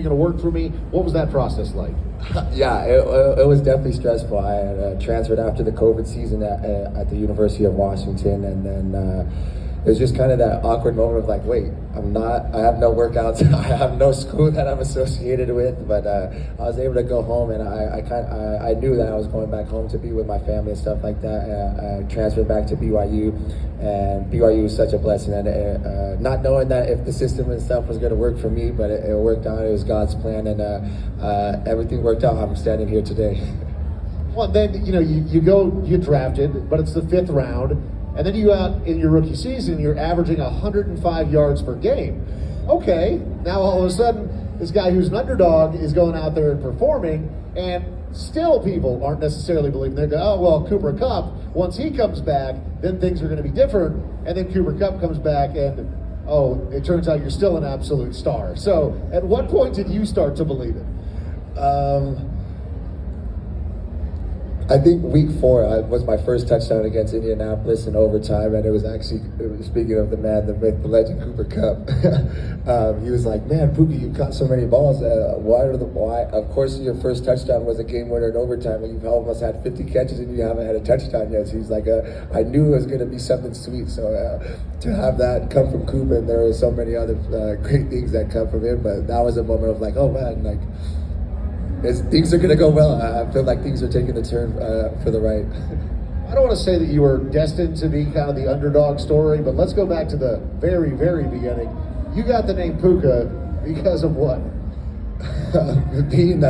You're going to work for me. What was that process like? Yeah, it was definitely stressful. I had transferred after the COVID season at the University of Washington, and then it was just kind of that awkward moment of like, wait, I have no workouts, I have no school that I'm associated with, but I was able to go home, and I knew that I was going back home to be with my family and stuff like that. I transferred back to BYU, and BYU was such a blessing, and not knowing that if the system and stuff was going to work for me, but it worked out. It was God's plan, and everything worked out. I'm standing here today. Well, then, you get drafted, but it's the 5th round. And then you go out in your rookie season, you're averaging 105 yards per game. Okay, now all of a sudden, this guy who's an underdog is going out there and performing, and still people aren't necessarily believing. They go, oh, well, Cooper Kupp, once he comes back, then things are going to be different. And then Cooper Kupp comes back, and oh, it turns out you're still an absolute star. So at what point did you start to believe it? I think week 4 was my first touchdown against Indianapolis in overtime, and it was speaking of the man, the myth, the legend, Cooper Kupp. He was like, "Man, Puka, you caught so many balls. Why? Of course, your first touchdown was a game winner in overtime, and you've almost had 50 catches and you haven't had a touchdown yet." So he's like, "I knew it was going to be something sweet." So to have that come from Cooper, and there were so many other great things that come from him, but that was a moment of like, "Oh man, like." Things are going to go well. I feel like things are taking a turn for the right. I don't want to say that you were destined to be kind of the underdog story, but let's go back to the very, very beginning. You got the name Puka because of what? Being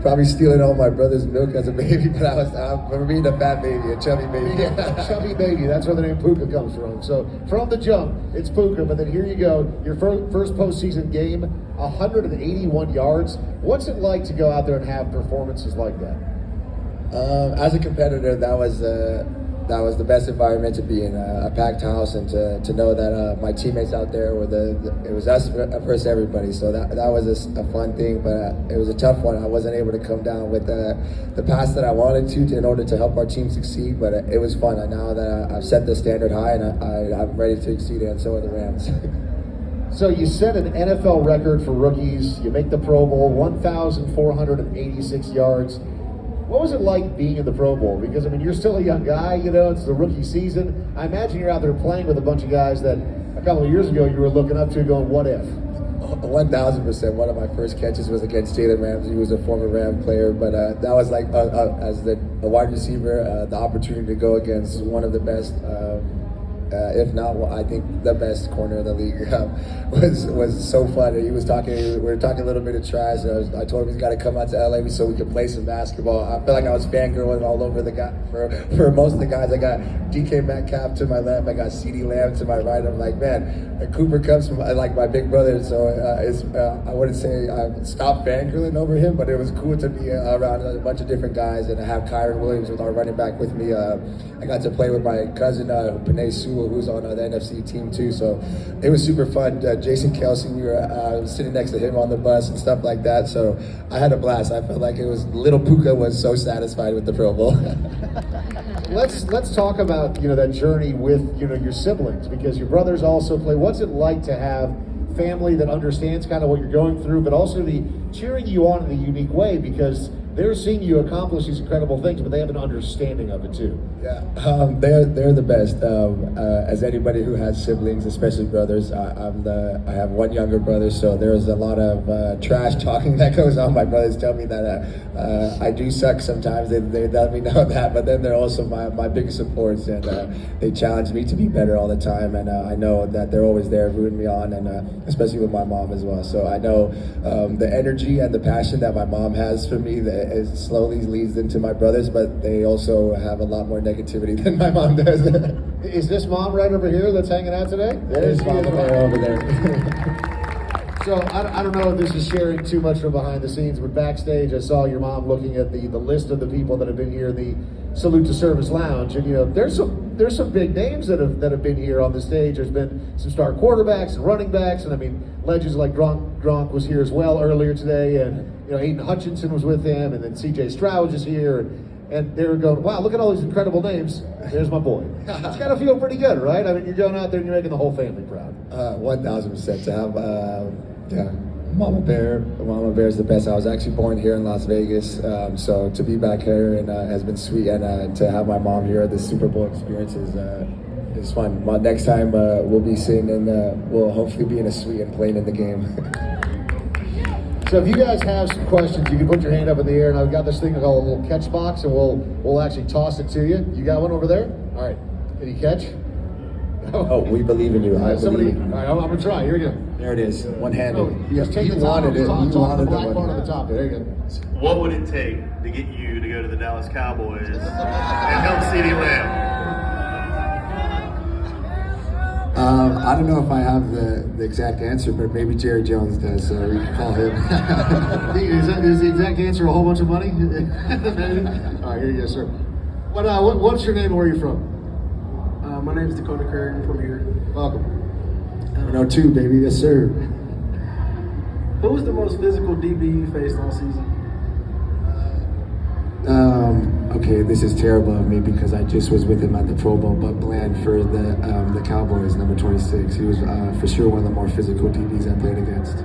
probably stealing all my brother's milk as a baby, but I'm being a fat baby, a chubby baby. Yeah, chubby baby, that's where the name Puka comes from. So from the jump, it's Puka, but then here you go, your first postseason game, 181 yards. What's it like to go out there and have performances like that? As a competitor, that was the best environment to be in, a packed house, and to know that my teammates out there were it was us versus everybody. So that was a fun thing, but it was a tough one. I wasn't able to come down with the pass that I wanted to in order to help our team succeed, but it was fun. Now that I've set the standard high, and I'm ready to exceed it, and so are the Rams. So you set an NFL record for rookies. You make the Pro Bowl, 1,486 yards. What was it like being in the Pro Bowl? Because, I mean, you're still a young guy, it's the rookie season. I imagine you're out there playing with a bunch of guys that a couple of years ago you were looking up to going, what if? 1,000%. One of my first catches was against Jalen Ramsey, who was a former Ram player, but that was like, as a wide receiver, the opportunity to go against one of the best, if not, I think the best corner in the league, was so fun. We were talking a little bit of trash. I told him he's got to come out to LA so we can play some basketball. I feel like I was fangirling all over the guy. For most of the guys, I got DK Metcalf to my left, I got CeeDee Lamb to my right. I'm like, man, Cooper comes from like my big brother, so I wouldn't say I stopped fangirling over him, but it was cool to be around a bunch of different guys and to have Kyron Williams with our running back with me. I got to play with my cousin, Panay Sewell, who's on the NFC team too, so it was super fun. Jason Kelsey, we were sitting next to him on the bus and stuff like that, so I had a blast. I felt like little Puka was so satisfied with the Pro Bowl. Let's talk about that journey with your siblings, because your brothers also play. What's it like to have family that understands kind of what you're going through, but also to be cheering you on in a unique way, because they're seeing you accomplish these incredible things, but they have an understanding of it too. Yeah, they're the best. As anybody who has siblings, especially brothers, I have one younger brother, so there's a lot of trash talking that goes on. My brothers tell me that I do suck sometimes. They let me know that, but then they're also my biggest supports, and they challenge me to be better all the time. And I know that they're always there rooting me on, and especially with my mom as well. So I know the energy and the passion that my mom has for me that it slowly leads into my brothers, but they also have a lot more negativity than my mom does. Is this mom right over here that's hanging out today? There's mom over there. So I don't know if this is sharing too much from behind the scenes, but backstage I saw your mom looking at the list of the people that have been here in the Salute to Service Lounge, and there's some big names that have been here on the stage. There's been some star quarterbacks and running backs, and I mean legends like Gronk was here as well earlier today, and Aiden Hutchinson was with him, and then C.J. Stroud was just here, and they were going, wow, look at all these incredible names. There's my boy. It's got to feel pretty good, right? I mean, you're going out there and you're making the whole family proud. 1,000% to have, yeah. Mama Bear is the best. I was actually born here in Las Vegas, so to be back here and has been sweet, and to have my mom here at the Super Bowl experience is fun. Next time we'll be sitting and we'll hopefully be in a suite and playing in the game. So if you guys have some questions, you can put your hand up in the air, and I've got this thing called a little catch box, and we'll actually toss it to you. You got one over there? All right. Any catch? Oh, we believe in you. I Somebody. believe. All right, I'm gonna try. Here we go. There it is. One-handed. No, just take you the top, wanted it. top, You top, wanted the the black one. part on the top. There you go. What would it take to get you to go to the Dallas Cowboys and help CeeDee Lamb? I don't know if I have the exact answer, but maybe Jerry Jones does, so we can call him. Is the exact answer a whole bunch of money? All right, here you go, sir. What's your name and where are you from? My name is Dakota Curry. I'm from here. Welcome. 2, baby, yes sir. Who was the most physical DB you faced all season? Okay, this is terrible of me because I just was with him at the Pro Bowl, but Bland for the Cowboys, number 26. He was for sure one of the more physical DBs I played against.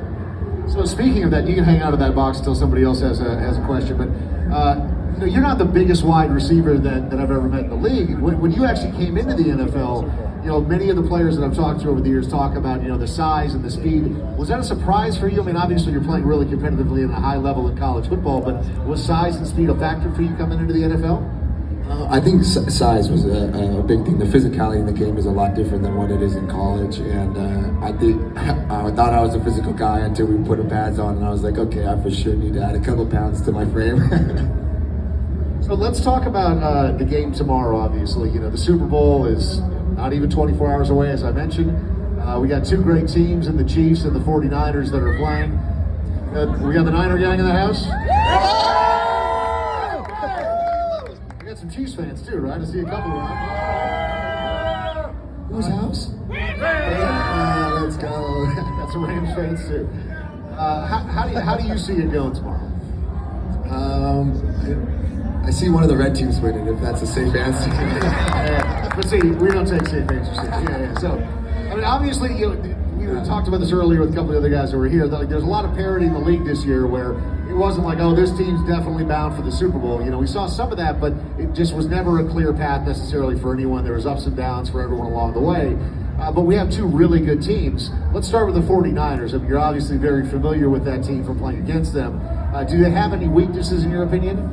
So speaking of that, you can hang out of that box until somebody else has a question. But you're not the biggest wide receiver that I've ever met in the league. When you actually came into the NFL, many of the players that I've talked to over the years talk about the size and the speed. Was that a surprise for you? I mean, obviously you're playing really competitively at a high level in college football, but was size and speed a factor for you coming into the NFL? I think size was a big thing. The physicality in the game is a lot different than what it is in college, and I think I thought I was a physical guy until we put pads on, and I was like, okay, I for sure need to add a couple pounds to my frame. So let's talk about the game tomorrow, obviously. The Super Bowl is not even 24 hours away, as I mentioned. We got two great teams in the Chiefs and the 49ers that are playing. We got the Niner gang in the house. We got some Chiefs fans too, right? I see a couple of them. Whose house? Let's go. Got some Rams fans too. How do you see it going tomorrow? I see one of the red teams winning, if that's a safe answer. But see, we don't take safe answers. Yeah. So, I mean, obviously, we talked about this earlier with a couple of other guys that were here. There's a lot of parity in the league this year where it wasn't like, oh, this team's definitely bound for the Super Bowl. We saw some of that, but it just was never a clear path necessarily for anyone. There was ups and downs for everyone along the way. But we have two really good teams. Let's start with the 49ers. I mean, you're obviously very familiar with that team from playing against them. Do they have any weaknesses in your opinion?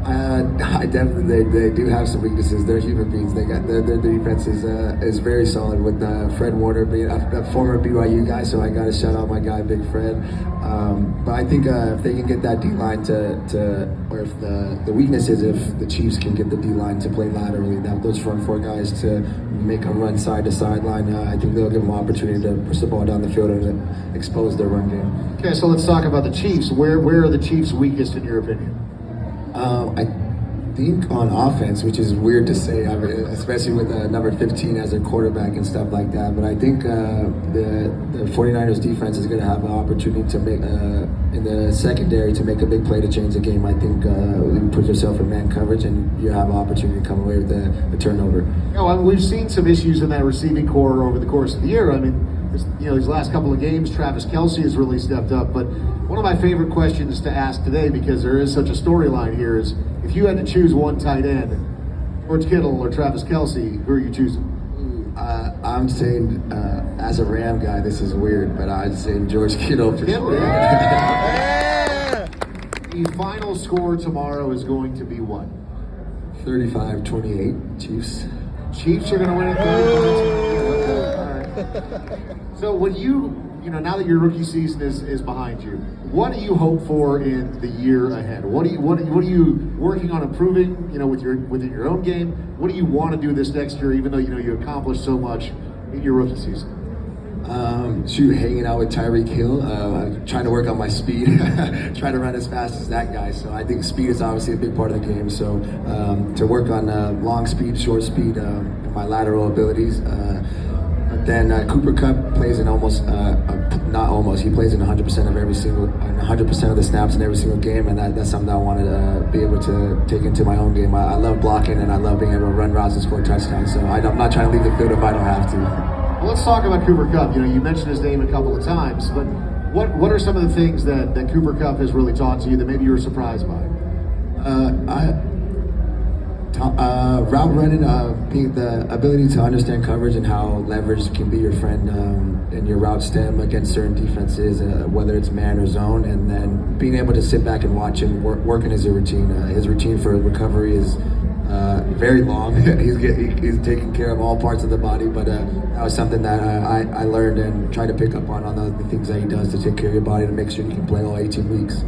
I definitely they do have some weaknesses. They're human beings. They got their defense is very solid with Fred Warner being a former BYU guy, so I got to shout out my guy Big Fred. But I think if they can get that D line or if the weakness is if the Chiefs can get the D line to play laterally, those front four guys to make a run side to sideline, I think they'll give them an opportunity to push the ball down the field and expose their run game. Okay, so let's talk about the Chiefs. Where are the Chiefs weakest in your opinion? I think on offense, which is weird to say, I mean, especially with number 15 as a quarterback and stuff like that. But I think the 49ers defense is going to have an opportunity to make, in the secondary, to make a big play to change the game. I think you put yourself in man coverage and you have an opportunity to come away with a turnover. We've seen some issues in that receiving core over the course of the year. I mean, these last couple of games, Travis Kelce has really stepped up. But one of my favorite questions to ask today, because there is such a storyline here, is if you had to choose one tight end, George Kittle or Travis Kelce, who are you choosing? I'm saying, as a Ram guy, this is weird, but I'd say George Kittle for sure. Yeah. The final score tomorrow is going to be what? 35-28, Chiefs. Chiefs are going to win it 35-28. So when now that your rookie season is behind you, what do you hope for in the year ahead? What are you working on improving, within your own game? What do you want to do this next year, even though you accomplished so much in your rookie season? Hanging out with Tyreek Hill, trying to work on my speed, trying to run as fast as that guy. So I think speed is obviously a big part of the game. So to work on long speed, short speed, my lateral abilities. Then Cooper Kupp plays in he plays in 100% of 100% of the snaps in every single game, and that's something that I wanted to be able to take into my own game. I love blocking, and I love being able to run routes and score touchdowns. So I'm not trying to leave the field if I don't have to. Well, let's talk about Cooper Kupp. You mentioned his name a couple of times, but what are some of the things that Cooper Kupp has really taught to you that maybe you were surprised by? Route running, being the ability to understand coverage and how leverage can be your friend in your route stem against certain defenses, whether it's man or zone, and then being able to sit back and watch him working his routine. His routine for recovery is very long. he's taking care of all parts of the body, but that was something that I learned and tried to pick up on the things that he does to take care of your body to make sure you can play all 18 weeks.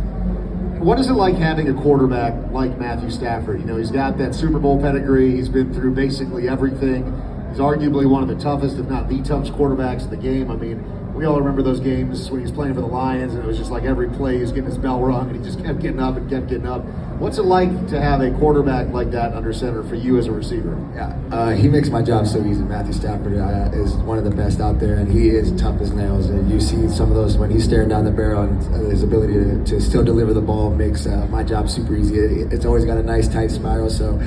What is it like having a quarterback like Matthew Stafford? He's got that Super Bowl pedigree. He's been through basically everything. He's arguably one of the toughest, if not the toughest quarterbacks in the game. I mean, we all remember those games when he was playing for the Lions, and it was just like every play he was getting his bell rung, and he just kept getting up and kept getting up. What's it like to have a quarterback like that under center for you as a receiver? Yeah, he makes my job so easy. Matthew Stafford is one of the best out there, and he is tough as nails. And you see some of those when he's staring down the barrel, and his ability to still deliver the ball makes my job super easy. It's always got a nice tight spiral, so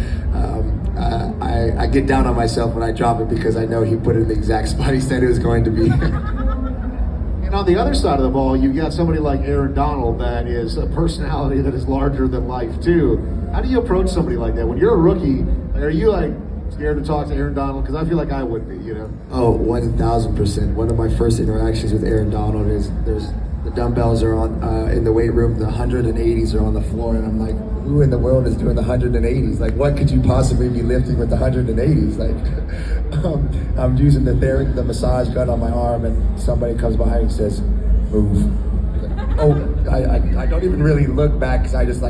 I get down on myself when I drop it because I know he put it in the exact spot he said it was going to be. And on the other side of the ball, you've got somebody like Aaron Donald that is a personality that is larger than life too. How do you approach somebody like that? When you're a rookie, are you like scared to talk to Aaron Donald? Because I feel like I would be, Oh, 1,000%. One of my first interactions with Aaron Donald is the dumbbells are on in the weight room, the 180s are on the floor, and I'm like, who in the world is doing the 180s? Like, what could you possibly be lifting with the 180s? Like, I'm using the massage gun on my arm, and somebody comes behind and says, move. Oh, I don't even really look back because I just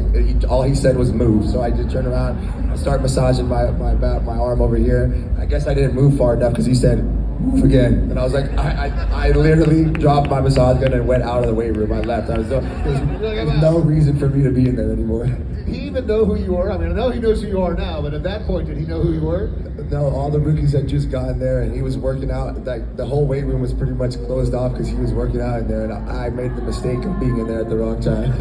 all he said was move. So I just turn around, I start massaging my arm over here. I guess I didn't move far enough because he said, move again. And I was like, I literally dropped my massage gun and went out of the weight room. I left. There's no reason for me to be in there anymore. Did he even know who you were? I mean, I know he knows who you are now, but at that point, did he know who you were? No, all the rookies had just gotten there, and he was working out. Like, the whole weight room was pretty much closed off because he was working out in there, and I made the mistake of being in there at the wrong time.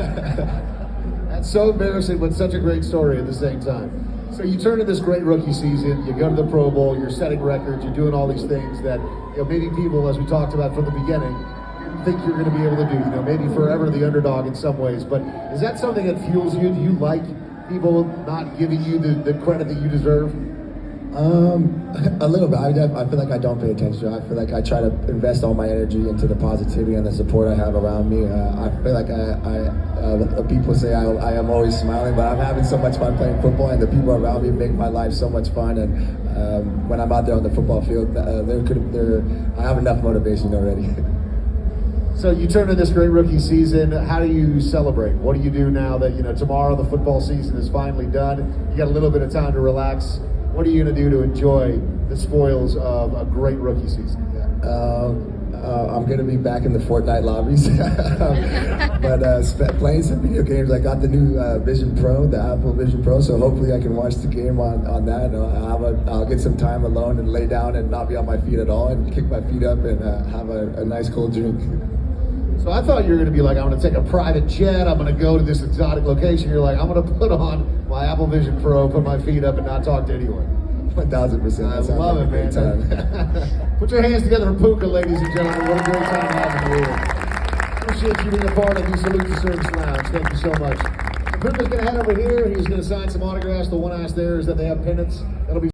That's so embarrassing, but such a great story at the same time. So you turn to this great rookie season, you go to the Pro Bowl, you're setting records, you're doing all these things that maybe people, as we talked about from the beginning, didn't think you're going to be able to do. Maybe forever the underdog in some ways. But is that something that fuels you? Do you like people not giving you the credit that you deserve? A little bit. I feel like I don't pay attention. I feel like I try to invest all my energy into the positivity and the support I have around me. I feel like people say I am always smiling, but I'm having so much fun playing football, and the people around me make my life so much fun. And when I'm out there on the football field, I have enough motivation already. So you turn to this great rookie season. How do you celebrate? What do you do now that tomorrow the football season is finally done? You got a little bit of time to relax. What are you going to do to enjoy the spoils of a great rookie season? I'm going to be back in the Fortnite lobbies, but playing some video games. I got the new Vision Pro, the Apple Vision Pro, so hopefully I can watch the game on that. I'll get some time alone and lay down and not be on my feet at all and kick my feet up and have a nice cold drink. So I thought you were going to be like, I'm going to take a private jet, I'm going to go to this exotic location. You're like, I'm going to put on my Apple Vision Pro, put my feet up, and not talk to anyone. 1,000%. I love it, man. Time. Put your hands together for Puka, ladies and gentlemen. What a great time having you here. Appreciate you being a part of the Salute to Service Lounge. Thank you so much. Puka's going to head over here. He's going to sign some autographs. The one ask there is that they have pennants. That'll be